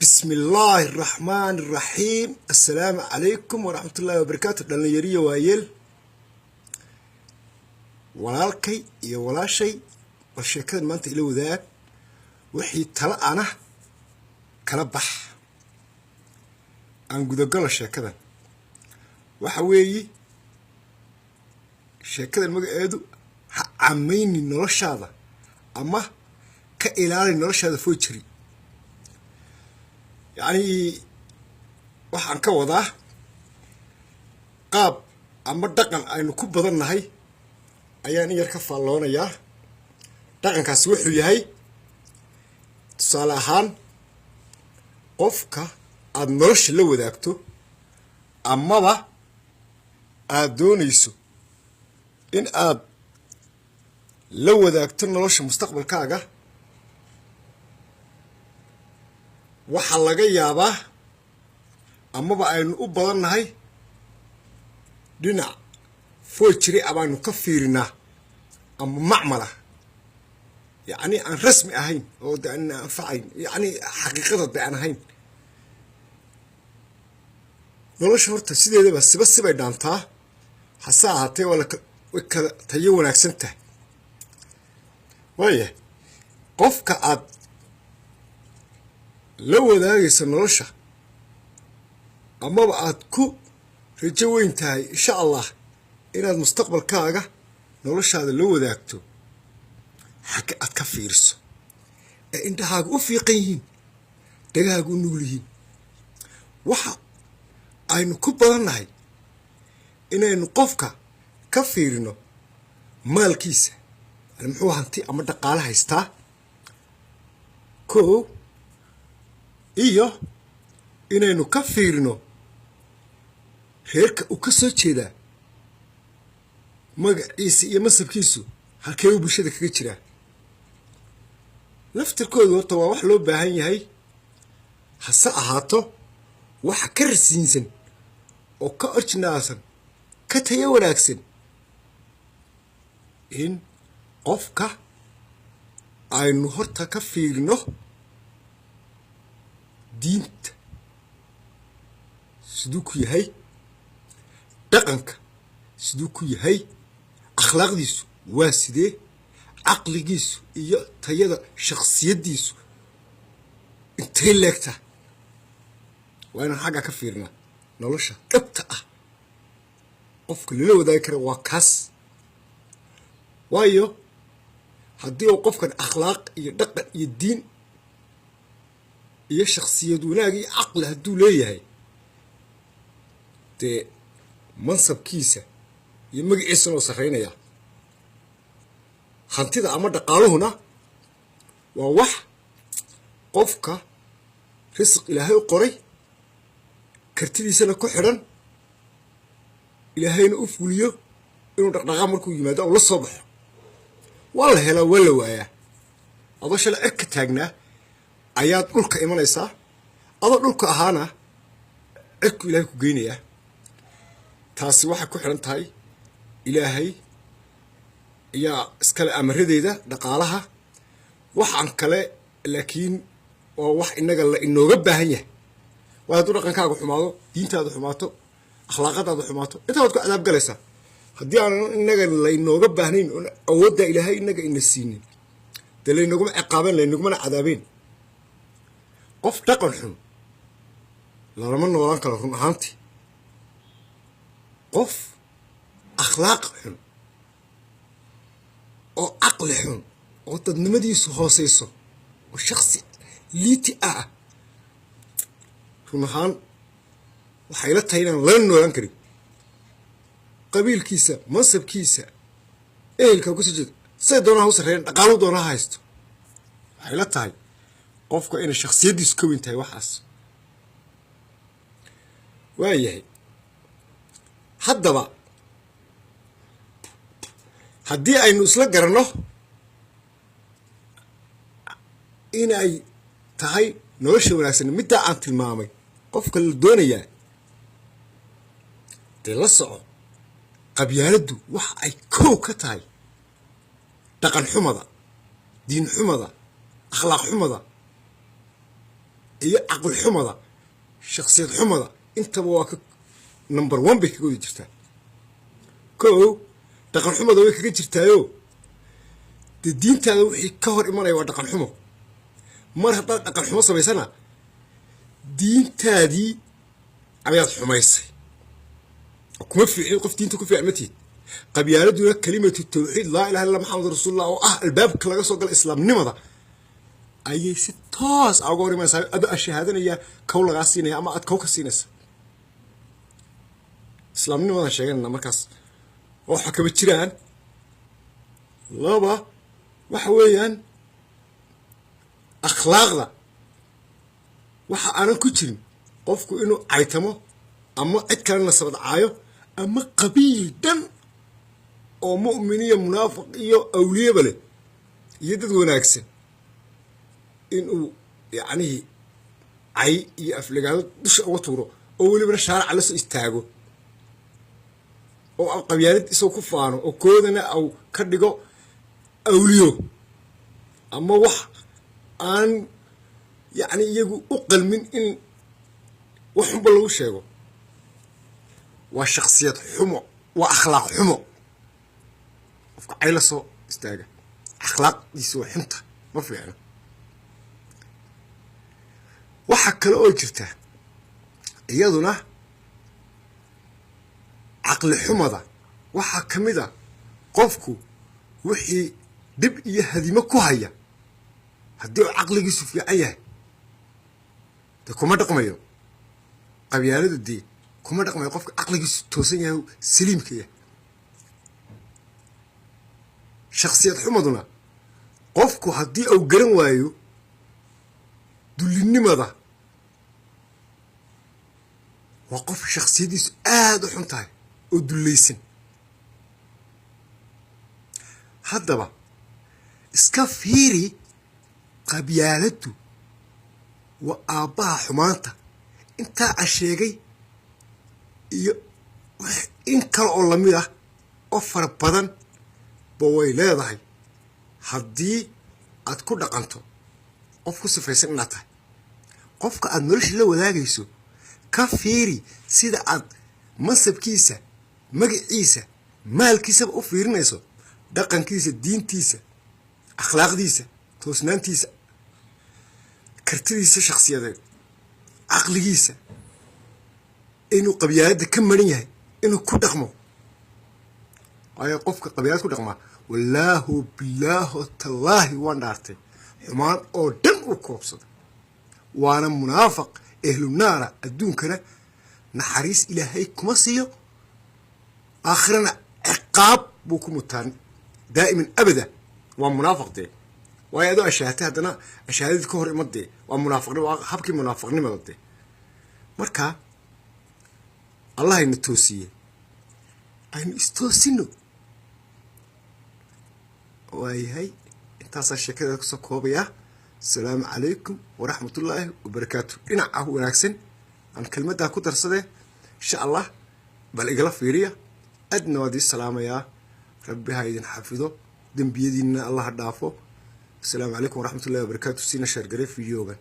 بسم الله الرحمن الرحيم. السلام عليكم ورحمة الله وبركاته. دلنيرية وايل walaalkay iyo walaashay bal sheekada maanta ila wadaag wixii tala ana kala bax aan gudagalo sheekadan waxa weeyi sheekadan magaceedu ha camayni noloshaada ama ka ilaali noloshaada foojiri yani waxaan ka wadaa qaab ama dhaqan aynu ku badannahay ayaan yar ka faalloonayaa dhaqankaasi wuxuu yahay tusaale ahaan qofka aad nolosha la wadaagto amaba aad doonayso in aad la wadaagto nolosha mustaqbalkaaga waxa laga yaabaa amaba aynu u badannahay dhinac foojiri abaanu ka fiirinaa ama macmala yani aan rasmi ahayn oo aan anfacayn yani xaqiiqada aan ahayn nolosha horta sideedaba sibay dhaantaa hase ahaatee way kala tayo wanaagsan tahay waaye qofka aad la wadaagaysa nolosha amaba aad ku rajo weyn tahay insha allah inaad mustaqbalkaaga noloshaada la wadaagto xagga aad ka fiiriso ee indhahaaga u fiiqan yihiin dhagahaaga u nugul yihiin waxa aynu ku badannahay inaynu qofka ka fiirino maalkiisa muxuu hanti ama dhaqaale haystaa koo iyo inaynu ka fiirino reerka uu ka soo jeedaa magaciisa iyo masabkiisu halkee uu bulshada kaga jiraa laftirkoodu horta waa wax loo baahan yahay hase ahaato waxa ka rasiinsan oo ka orjinaasan ka tayo wanaagsan in qofka aynu horta ka fiirino diinta siduu ku yahay dhaqanka siduu ku yahay akhlaaqdiisu waa sidee caqligiisu iyo tayada shakhsiyadiisu intay leegtaa waa inaan xagga ka fiirnaa nolosha dhabta ah qofka lala wadaagi kara waa kaas waayo haddii uu qofkan akhlaaq iyo dhaqan iyo diin iyo shakhsiyad wanaag iyo caqli hadduu leeyahay dee mansabkiisa iyo magaciisana oo sarreynaya hantida ama dhaqaaluhuna waa wax qofka risq ilaahay u qoray kartidiisana ku xidhan ilaahayna u fuliyo inuu dhaqdhaqaa markuu yimaado oo la soo baxo waa la helaa waa la waayaa adoo shala eg ka taagnaa ayaad dhulka imanaysaa adoo dhulka ahaana egku ilaahay ku geynayaa taasi waxay ku xidhan tahay ilaahay ayaa iskale amaradeeda dhaqaalaha waxaan kale laakiin waa wax inaga la inooga baahan yahay waa hadduu dhaqankaaga xumaado diintaada xumaato akhlaaqadaada xumaato intaa waad ku cadaab galaysaa haddii aan inaga la inooga baahnayn oon awooddaa ilaahay inaga ina siinin dee laynaguma ciqaabeen laynagumana cadaabeen qof dhaqan xun lalama noolaan karo run ahaantii qof akhlaaq xun oo caqli xun oo dadnimadiisu hooseyso oo shakhsi liiti ah run ahaan waxay la tahay inaan lala noolaan karin qabiilkiisa mansabkiisa ehelka ku soo jeeda say doonaha u sarreeyaan dhaqaalu doonaha haysto waxay la tahay qofka inay shakhsiyaddiisu ka weyn tahay waxaas waayahay haddaba haddii aynu isla garanno inay tahay nolosha wanaagsan middaa aan tilmaamay qofka la doonayaa dee la soco qabyaaladdu waxa ay koow ka tahay dhaqan xumada diin xumada akhlaaq xumada iyo caqli xumada shakhsiyad xumada intaba waa ka number 1 bay kaga wada jirtaa kow dhaqan xumada way kaga jirtaayo dee diintaada wixii ka hor imanaya waa dhaqan xumo mar haddaad dhaqan xumo samaysana diintaadii ayaad xumaysay kuma fiicin qof diinta ku fiican ma tihid qabyaaladuna kalimatu tawxiid laa ilaha illa maxamed rasuulullah oo ah albaabka laga soo gala islaamnimada ayay si toos uga hor imanaysaa adoo shahaadanaya kow lagaa siinaya ama aad kow ka siinaysa islaamnimada sheeganayna markaas waxa kaba jiraan laba waxa weeyaan akhlaaqda waxa aanan ku jirin qofku inuu caytamo ama cid kale nasabad caayo ama qabiil dhan oo mu'min iyo munaafiq iyo awliyaba leh iyo dad wanaagsan inuu yacni cay iyo aflagaado dusha uga tuuro oo welibana shaarica la soo istaago oo qabyaalad isagoo ku faano oo koodana au ka dhigo awliyo ama wax aan yacni iyagu u qalmin in wax xunba lagu sheego waa shakhsiyad xumo waa akhlaaq xumo qofka cay la soo istaaga akhlaaqdiisa waa xunta ma fiicna waxa kale oo jirta iyaduna caqli xumada waxaa ka mid a qofku wixii dhib iyo hadimo ku haya haddii uu caqligiisu fiican yahay dee kuma dhaqmayo qabyaaladu dee kuma dhaqmayo qofka caqligiisu toosan yahay saliimka yahay shakhsiyad xumaduna qofku haddii uu garan waayo dullinimada waa qof shakhsiyadiisu aada u xun tahay oo dullaysan haddaba iska fiiri qabyaaladdu waa aabbaha xumaanta intaa a sheegay iyo in kale oo lamid ah oo fara badan ba way leedahay haddii aad ku dhaqanto qof ku sifaysan inaad tahay qofka aad nolosha la wadaagayso ka fiiri sida aad mansabkiisa magaciisa maalkiisaba u fiirinayso dhaqankiisa diintiisa akhlaaqdiisa toosnaantiisa kartidiisa shakhsiyadeed caqligiisa inuu qabyaaladda ka maran yahay inuu ku dhaqmo waayo qofka qabyaalad ku dhaqmaa wallaahu bilaahu tallaahi waan dhaartay xumaan oo dhan u koobsada waana munaafiq ehlu naara adduunkana naxariis ilaahay kuma siiyo aakhirana ciqaab buu ku mutaan daa'iman abada waa munaafiq dee waayo adoo ashahatay haddana ashahaadadii ka hor ima dee waa munaafiqnimo waa habkii munaafiqnimada dee marka allah ayna toosiye aynu istoosino waayahay intaasaa sheekada kusoo koobayaa asalaamu calaykum waraxmatullaahi wabarakaatu dhinaca wanaagsan aan kelmaddaa ku darsadee insha allah bal igala fiiriya adna waad ii salaamayaa rabbi ha idin xafido dembiyadiinna allah dhaafo asalaamu calaykum waraxmatullahi wabarakaatu siina sheergarey fiidiyoogan